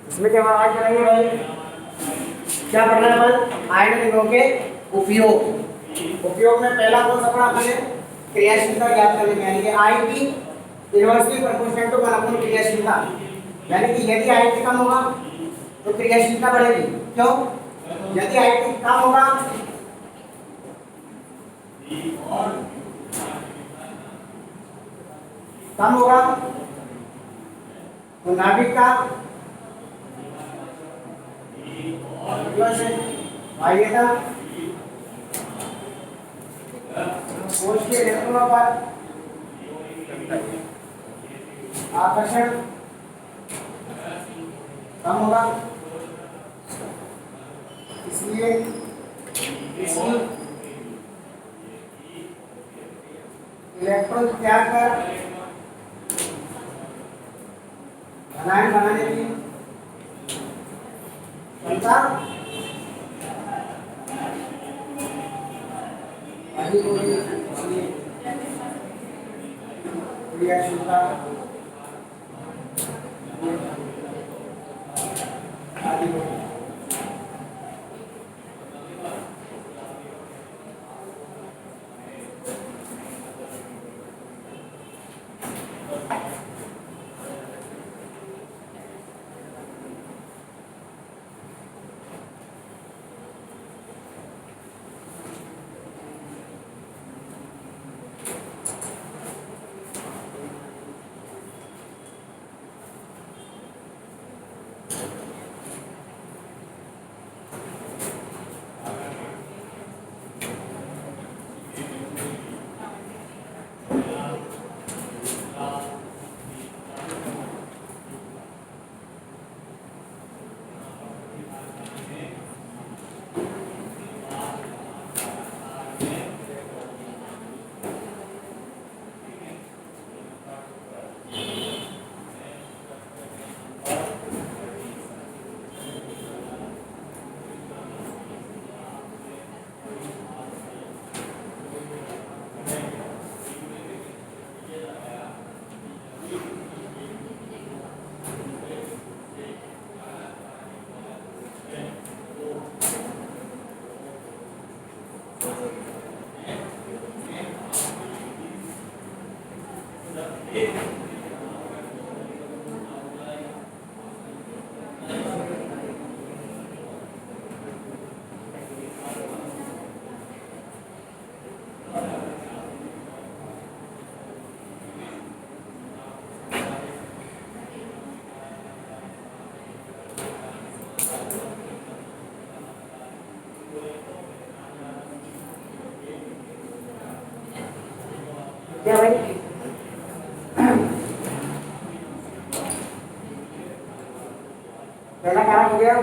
इसमें क्या आज पढ़ेंगे भाई, क्या पढ़ना है भाई, आयनिक के उपयोग। उपयोग में पहला कौन सा पढ़ा आपने, क्रियाशीलता ज्ञात करने में, यानी कि आई की इन्वर्सली प्रोपोर्शनल टू 1 अपॉन क्रियाशीलता, यानी कि यदि आई की कम होगा तो क्रियाशीलता बढ़ेगी। क्यों? यदि आई की कम होगा तो नाभिक का बाह्यता कोश के इलेक्ट्रॉनों पर आकर्षण कम होगा, इसलिए इसकी इलेक्ट्रॉन त्याग कर धनायन बनाने की क्षमता अधिक होगी, इसलिए क्रियाशीलता अधिक होगी। क्या भाई, पहला कारक हो गया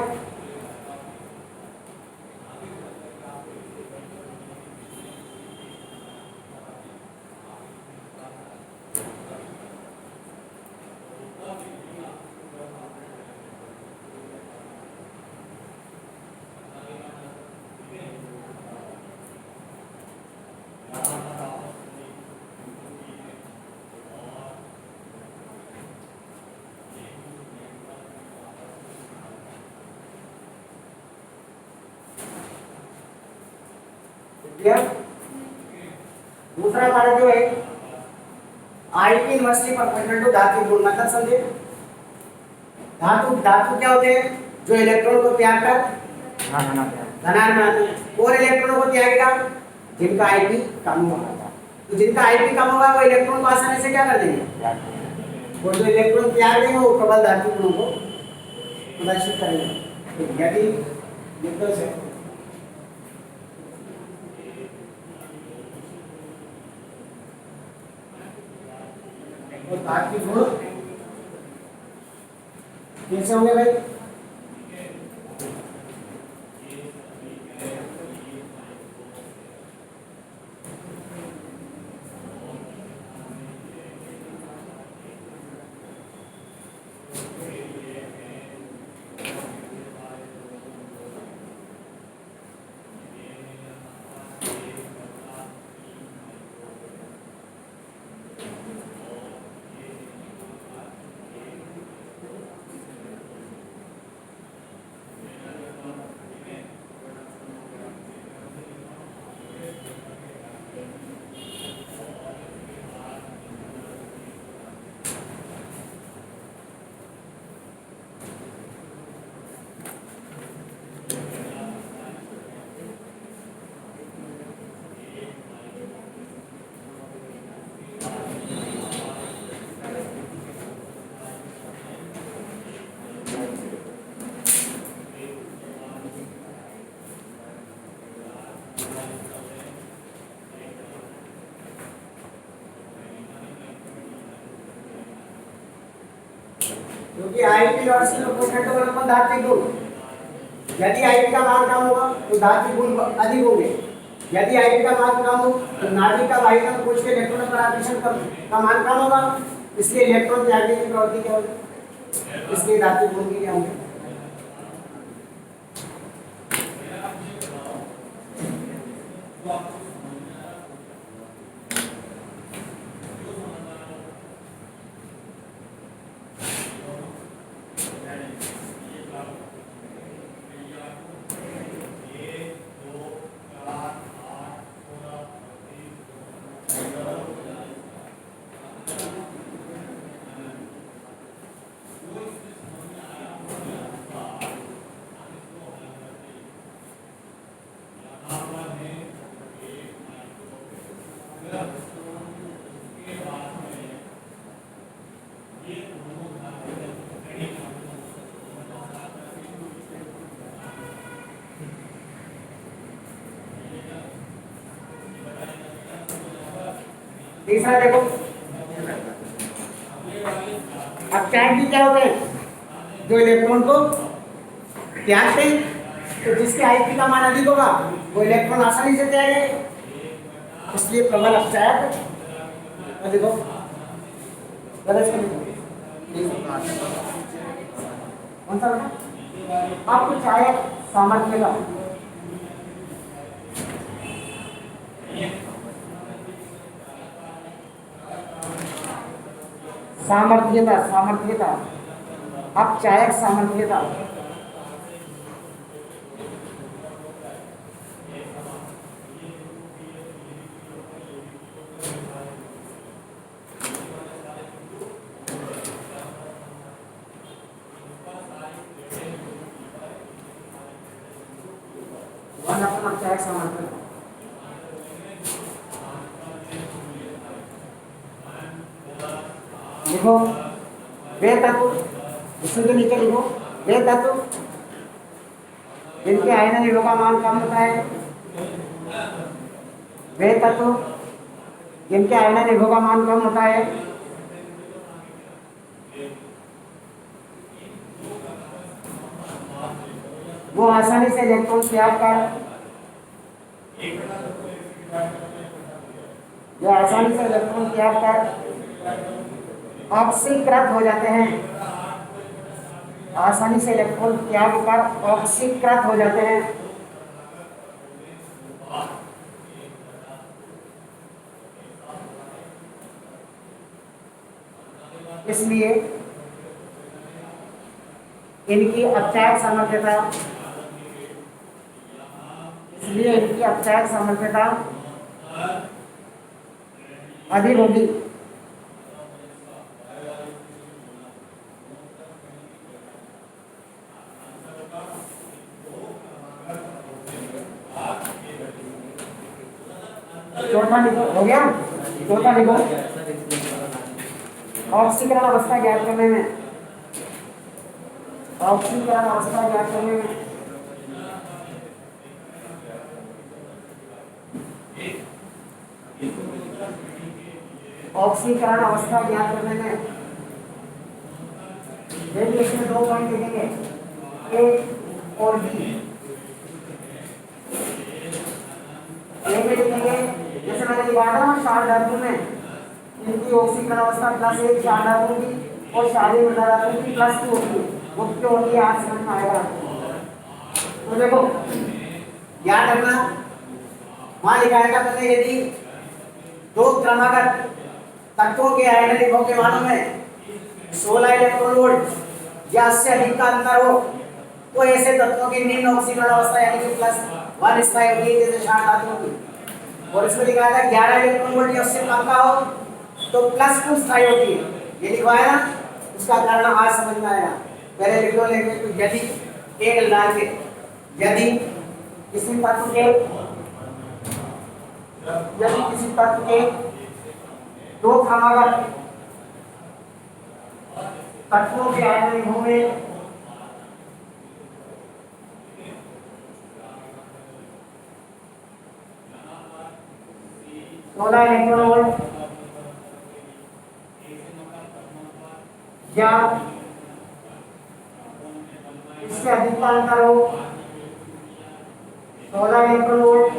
क्या, दूसरा कारक जो है आई की इन्वर्सली प्रोपोर्शनल टू धातु गुण, मतलब समझे, धातु धातु क्या होते हैं, जो इलेक्ट्रॉन को त्याग कर धनायन बनाते हैं, और इलेक्ट्रॉनों को त्यागेगा जिनका आईपी कम होगा। तो जिनका आईपी कम होगा वो इलेक्ट्रॉन को आसानी से क्या कर देंगे, और जो इलेक्ट्रॉन त्याग देंगे वो प्रबल धातु गुणों को प्रदर्शित करेंगे। यदि निकल से और धातु गुण कैसे होंगे भाई, क्योंकि आईपी और सी प्रोपोर्शनल टू 1 धात्विक गुण। यदि आईपी का मान कम होगा तो धात्विक गुण अधिक होंगे। यदि आईपी का मान कम हो तो नाभिक का बाह्य तल कोश के इलेक्ट्रॉन पर आकर्षण का मान कम होगा, इसलिए इलेक्ट्रॉन त्यागने की प्रवृत्ति क्या होगी, इसलिए धात्विक गुण की क्या होगी। तीसरा देखो, अब त्यागी क्या होते हैं, जो इलेक्ट्रॉन को त्यागते हैं, तो जिसके आईपी का मान अधिक होगा वो इलेक्ट्रॉन आसानी से त्यागेगा, इसलिए प्रबल अपचायक देखो गलत कौन सा बेटा, अपचायक सामर्थ्य का सामर्थ्यता अपचायक सामर्थ्यता अपचायक सामर्थ्यता। लिखो वे तत्व, इसमें तो नीचे लिखो वे तत्व जिनके आयनन निभव का मान कम होता है, वे तत्व जिनके आयनन निभव का मान कम होता है, वो आसानी से इलेक्ट्रॉन त्याग कर ऑक्सीकृत हो जाते हैं, आसानी से इलेक्ट्रॉन त्याग कर ऑक्सीकृत हो जाते हैं। इसलिए इनकी अपचायक सामर्थ्यता अधिक होगी। चौथा लिखो, हो गया चौथा लिखो, ऑक्सीकरण अवस्था ज्ञात करने में, ऑक्सीकरण अवस्था ज्ञात करने में ऑक्सीकरण अवस्था ज्ञात करने में इसमें 2 पॉइंट लिखेंगे, ए और बी। जैसे मैंने लिखा था क्षार धातु में इनकी ऑक्सीकरण अवस्था +1 क्षार धातु की और क्षारीय मृदा धातु की +2 होती है, वो क्यों होती है आज समझ में आएगा। तो देखो याद रखना, वहां लिखा था पहले यदि 2 क्रमागत तत्वों के आयनन निभव के मानों में 16 इलेक्ट्रॉन वोल्ट या उससे अधिक का अंतर हो तो ऐसे तत्वों की निम्न ऑक्सीकरण अवस्था यानी कि +1 स्थायी होगी, जैसे क्षार धातु की। और इसमें लिखा था 11 इलेक्ट्रॉन वोल्ट या उससे कम का हो तो +2 स्थायी होती है, ये लिखवाया ना, उसका कारण आज समझ में आया। पहले लिख लो, लेंगे तो यदि एक डाल के यदि किसी तत्व के 2 क्रमागत तत्वों के आयनन निभव में इलेक्ट्रॉन वोल्ट या इससे अधिक का अंतर हो 16 इलेक्ट्रॉन वोल्ट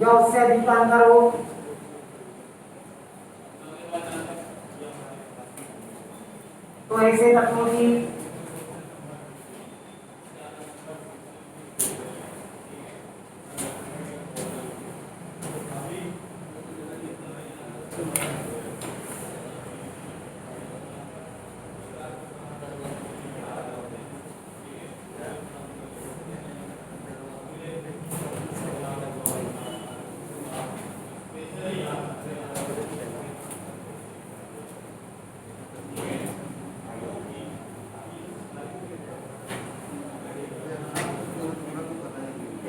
या उससे अधिक का अंतर हो तो ऐसे तत्वों की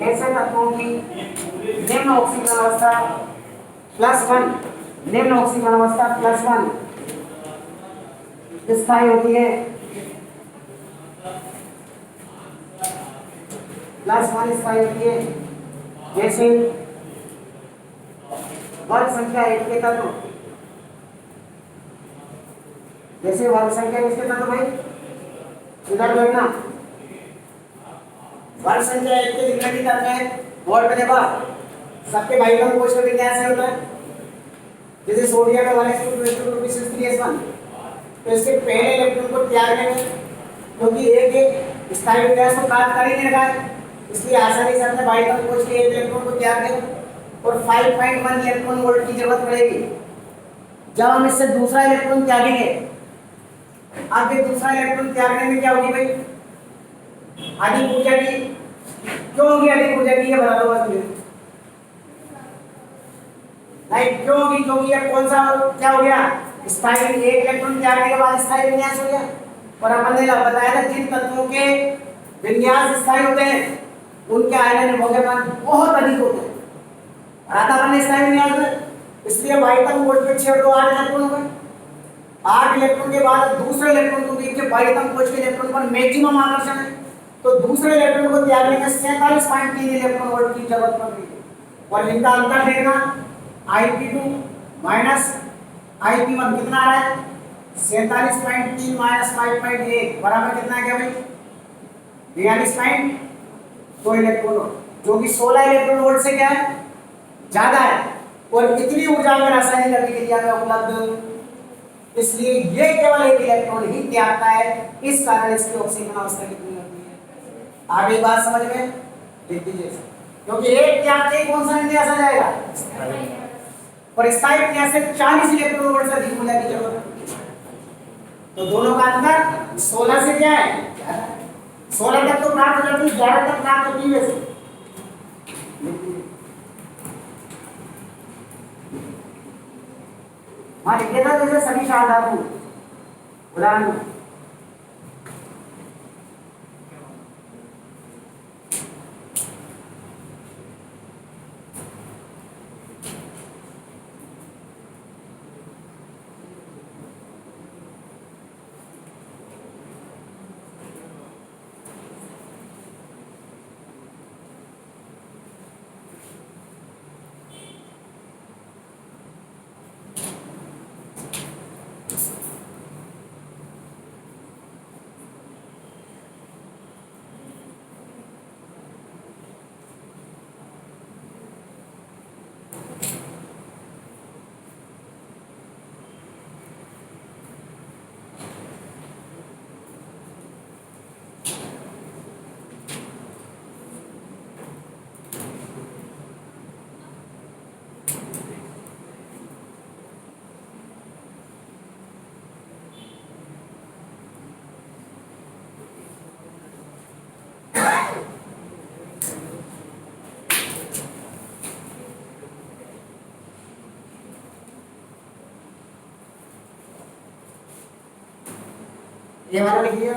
ऐसे तत्वों की निम्न ऑक्सीजन अवस्था +1 निम्न ऑक्सीजन अवस्था +1 स्थायी होती है +1 स्थायी होती है। जैसे वर्ग संख्या 1 के तत्व जैसे वर्ग संख्या किसके तत्व भाई इधर देखना वर्ग संख्या 1 के जितने भी तत्व हैं बोर्ड पे देखो सबके बाइकम कोश का विन्यास है होता है। जैसे सोडियम में 1s2 2s2 3s1 तो इसके पहले इलेक्ट्रॉन को त्यागने में क्योंकि एक स्थायी विन्यास को प्राप्त कर ही नहीं रहा है इसलिए आसानी से अपने बाइकम कोश के एक इलेक्ट्रॉन को त्याग दें और 5.1 इलेक्ट्रॉन वोल्ट की जरूरत पड़ेगी जब हम इससे दूसरा इलेक्ट्रॉन त्यागेंगे। अब ये दूसरा इलेक्ट्रॉन त्यागने में क्या होगी भाई अधिक ऊर्जा की क्यों होगी अधिक ऊर्जा की ये बता दो बस मुझे लाइक क्यों होगी क्योंकि ये कौन सा क्या हो गया स्थायी एक इलेक्ट्रॉन त्यागने के बाद स्थायी विन्यास हो गया और अपन ने बताया था जिन तत्वों के विन्यास स्थायी होते हैं उनके आयनन भौतिकमान बहुत अधिक होते हैं और आता अपन ने स्थायी विन्यास में इसलिए वाइटम कोश पे छेड़ दो 8 इलेक्ट्रॉन हो गए 8 इलेक्ट्रॉन के बाद दूसरे इलेक्ट्रॉन को देख के वाइटम कोश के इलेक्ट्रॉन पर मैक्सिमम आकर्षण है तो दूसरे इलेक्ट्रॉन को त्यागने में 47.3 इलेक्ट्रॉन वोल्ट की जरूरत पड़ रही है और इनका अंतर देखना Ip2 माइनस Ip1 कितना आ रहा है 47.3 माइनस 5.1 बराबर कितना आ गया भाई 42.2 इलेक्ट्रॉन वोल्ट जो कि 16 इलेक्ट्रॉन वोल्ट से क्या है ज्यादा है और इतनी ऊर्जा में रासायनिक अभिक्रिया में उपलब्ध इसलिए ये केवल एक इलेक्ट्रॉन ही त्यागता है इस कारण इसकी ऑक्सीजन अवस्था कितनी होती है आगे बात समझ में लिख दीजिए क्योंकि एक त्याग से कौन सा विन्यास आ जाएगा और स्थायी विन्यास से 40 इलेक्ट्रॉन वोल्ट से अधिक ऊर्जा की जरूरत है तो दोनों का अंतर 16 से क्या है 16 तक तो प्राप्त हो जाती है 11 तक प्राप्त होती है वैसे हाँ लिखे था जैसे सभी क्षार धातु उदाहरण ये वाला लिखिए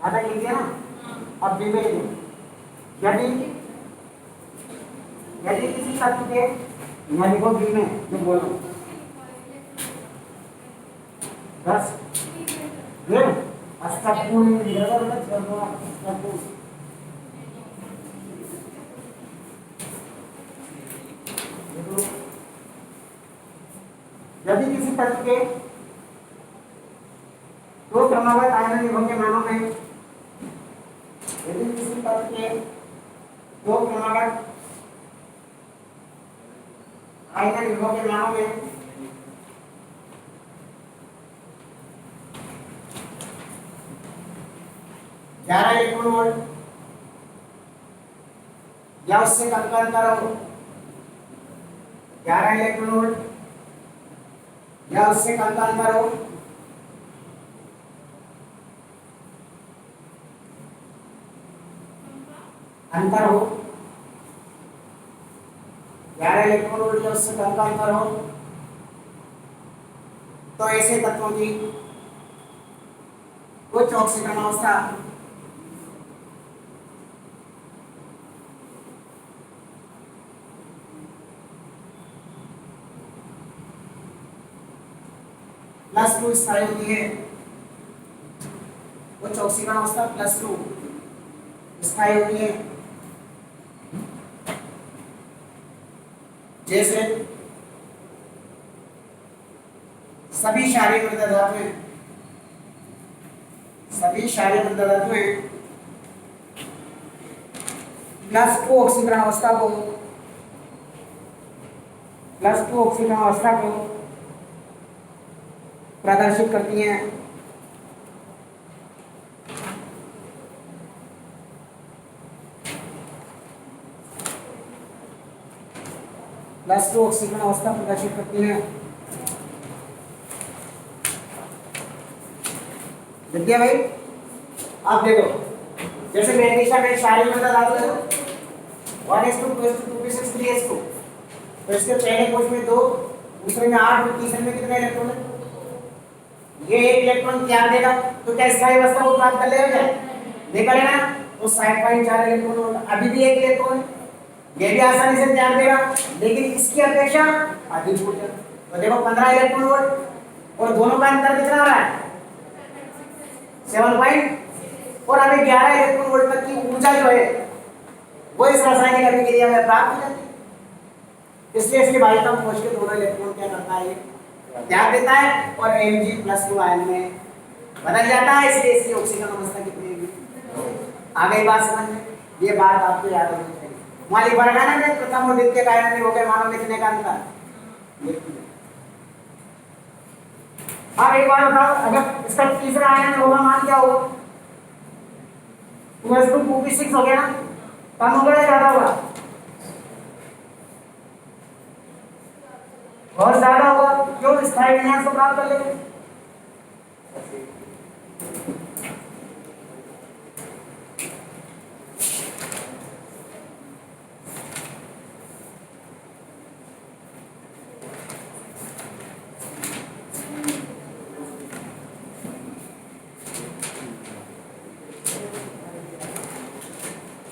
आता लिख दिया ना। अब बी में लिखो, यदि यदि किसी तत्व के, यहाँ लिखो बी में जो बोलो 10 अष्टपूर्ण यदि किसी तत्व के दो क्रमागत आयनन विभव के मानों में, यदि किसी तत्व के दो क्रमागत आयनन विभव के मानों में 11 इलेक्ट्रॉन वोल्ट या उससे कम का अंतर हो, 11 इलेक्ट्रॉन वोल्ट या उससे कम का अंतर हो, अंतर हो 11 इलेक्ट्रॉन वोल्ट या उससे कम का अंतर हो, तो ऐसे तत्वों की उच्च ऑक्सीकरण अवस्था +2 स्थायी होती है। उच्च ऑक्सीकरण अवस्था +2 स्थायी होती है। जैसे सभी क्षारीय मृदा धातुएं, सभी क्षारीय मृदा धातुएं +2 ऑक्सीकरण अवस्था को, +2 ऑक्सीकरण अवस्था को प्रदर्शित करती हैं। +2 ऑक्सीकरण अवस्था प्रदर्शित करती हैं। विद्या भाई आप देखो, जैसे मैग्नीशियम में क्षारीय मृदा धातु है 1s2 2p6 3s2, तो इसके पहले कोश में 2, दूसरे में 8 और तीसरे में कितने इलेक्ट्रॉन है? ये एक इलेक्ट्रॉन त्याग देगा तो क्या स्थायी अवस्था को प्राप्त कर लेगा? क्या नहीं करेगा ना, तो 7.4 इलेक्ट्रॉन होगा। अभी भी एक इलेक्ट्रॉन, ये भी आसानी से त्याग देगा, लेकिन इसकी अपेक्षा अधिक ऊर्जा। तो देखो 15 इलेक्ट्रॉन वोल्ट और दोनों का अंतर कितना आ रहा है? 7 और हमें 11 इलेक्ट्रॉन वोल्ट तक की ऊर्जा जो है वो इस रासायनिक अभिक्रिया में प्राप्त हो जाती है। इसलिए इसके बाध्यता कोश के दोनों इलेक्ट्रॉन क्या करता है? त्याग देता है और Mg+2 आयन में बदल जाता है। इसलिए इसकी ऑक्सीजन अवस्था कितनी होगी? आ गई बात समझ में? ये बात आपको याद होनी चाहिए। मालिक वर्गाना में प्रथम और द्वितीय आयन में हो गए मानो लिखने का अंतर। अब एक बार बताओ, अगर इसका तीसरा आयन होगा मान क्या होगा? 2s2 2p6 हो गया ना, कम होगा या ज्यादा होगा? बहुत ज्यादा होगा। क्यों? स्थायी विन्यास को प्राप्त कर लेंगे।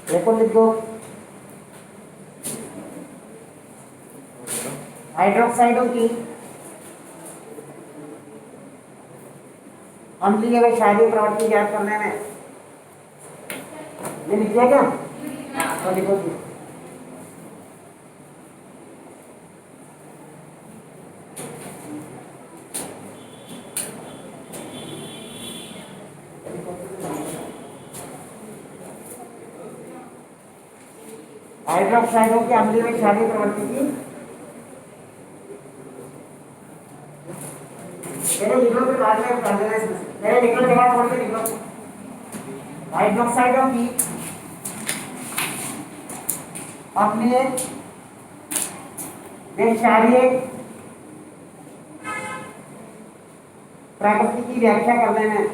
देखो लिख दो, हाइड्रोक्साइडों की अम्लीय व क्षारीय प्रवृत्ति ज्ञात करने में ये लिख दिया क्या? तो लिखो जी। हाइड्रोक्साइडों की अम्लीय व क्षारीय प्रवृत्ति की पहले लिख लो, फिर बाद में कर देना इसमें। पहले लिख लो, जगह छोड़ के लिख लो। हाइड्रोक्साइडों की अम्लीय व क्षारीय प्रकृति की व्याख्या करने में,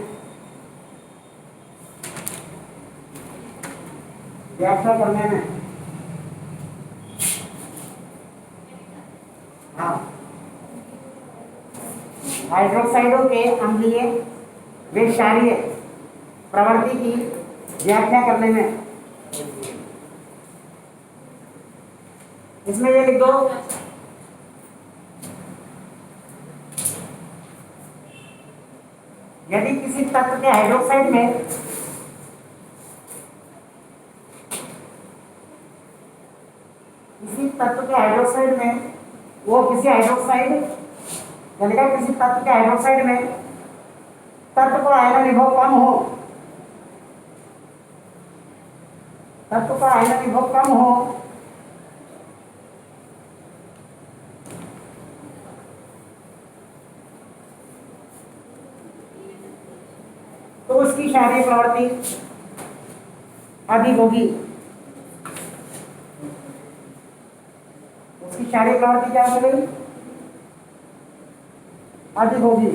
व्याख्या करने में हाँ, हाइड्रोक्साइडों के अम्लीय व क्षारीय प्रवृत्ति की व्याख्या करने में। इसमें ये लिख दो, यदि किसी तत्व के हाइड्रोक्साइड में वो किसी हाइड्रोक्साइड किसी तत्व के हाइड्रोक्साइड में तत्व का आयनन विभव कम हो, तत्व का आयनन विभव कम हो तो उसकी क्षारीय प्रवृत्ति अधिक होगी। उसकी क्षारीय प्रवृत्ति क्या हो गई? अधिक होगी।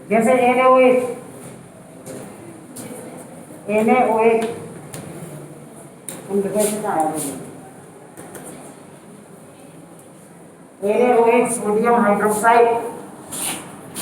जैसे NaOH NaOH सोडियम हाइड्रोक्साइड